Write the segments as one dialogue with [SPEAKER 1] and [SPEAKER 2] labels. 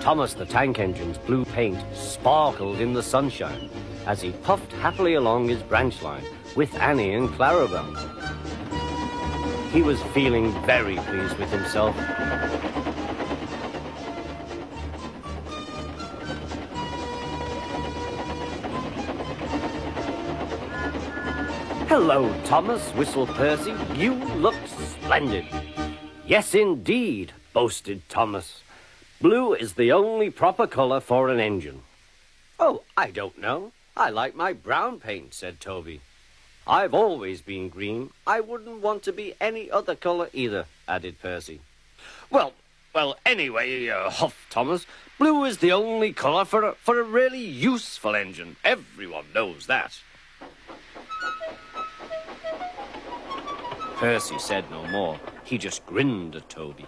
[SPEAKER 1] Thomas the Tank Engine's blue paint sparkled in the sunshine as he puffed happily along his branch line with Annie and Clarabelle. He was feeling very pleased with himself. "Hello, Thomas," whistled Percy. "You look splendid." "Yes, indeed," boasted Thomas. "Blue is the only proper colour for an engine." "Oh, I don't know. I like my brown paint," said Toby. "I've always been green. I wouldn't want to be any other colour either," added Percy. Well, anyway, huffed Thomas, "blue is the only colour for a really useful engine. Everyone knows that." Percy said no more. He just grinned at Toby.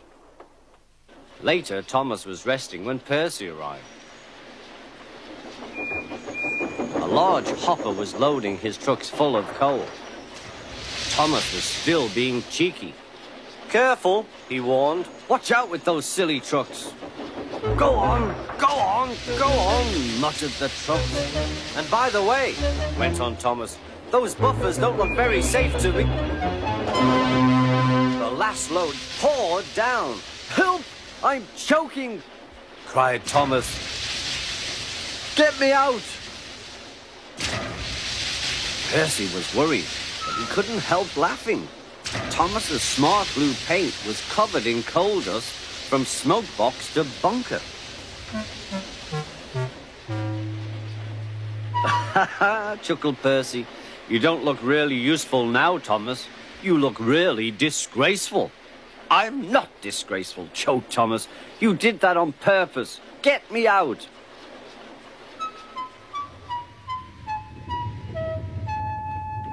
[SPEAKER 1] Later, Thomas was resting when Percy arrived. A large hopper was loading his trucks full of coal. Thomas was still being cheeky. "Careful," he warned. "Watch out with those silly trucks." Go on, go on," muttered the trucks. "And by the way," went on Thomas, "those buffers don't look very safe to me." The last load poured down. "Help! I'm choking!" cried Thomas. "Get me out!" Percy was worried, but he couldn't help laughing. Thomas's smart blue paint was covered in coal dust from smoke box to bunker. "Ha ha," chuckled Percy. "You don't look really useful now, Thomas. You look really disgraceful." "I'm not disgraceful," choked Thomas. "You did that on purpose. Get me out."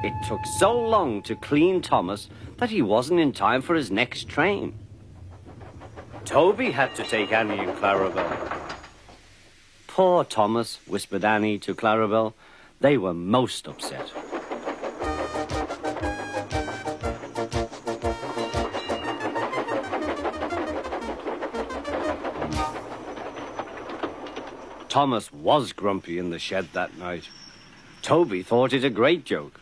[SPEAKER 1] It took so long to clean Thomas that he wasn't in time for his next train. Toby had to take Annie and Clarabelle. "Poor Thomas," whispered Annie to Clarabelle. They were most upset. Thomas was grumpy in the shed that night. Toby thought it a great joke.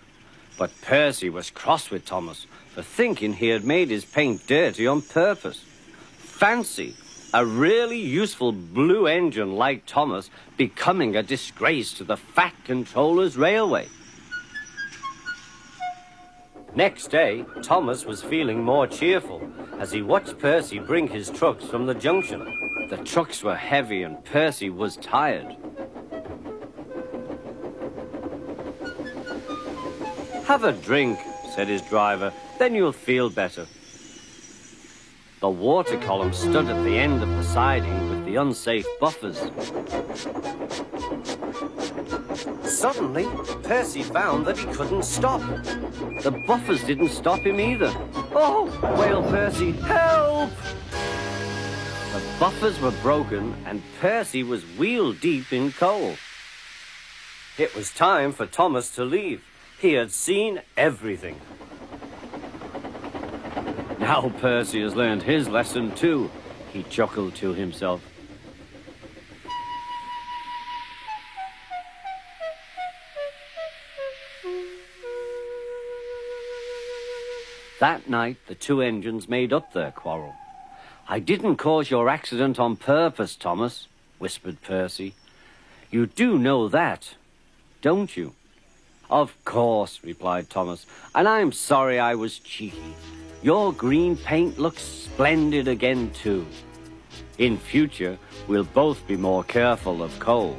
[SPEAKER 1] But Percy was cross with Thomas for thinking he had made his paint dirty on purpose. Fancy a really useful blue engine like Thomas becoming a disgrace to the Fat Controller's railway. Next day, Thomas was feeling more cheerful as he watched Percy bring his trucks from the junction. The trucks were heavy and Percy was tired. "Have a drink," said his driver, "then you'll feel better." The water column stood at the end of the siding with the unsafe buffers. Suddenly, Percy found that he couldn't stop. The buffers didn't stop him either. "Oh," wailed Percy, "help!" The buffers were broken and Percy was wheel-deep in coal. It was time for Thomas to leave. He had seen everything. "Now Percy has learned his lesson too," he chuckled to himself. That night, the two engines made up their quarrel. "I didn't cause your accident on purpose, Thomas," whispered Percy. "You do know that, don't you?" "Of course," replied Thomas, "and I'm sorry I was cheeky. Your green paint looks splendid again, too. In future, we'll both be more careful of coal."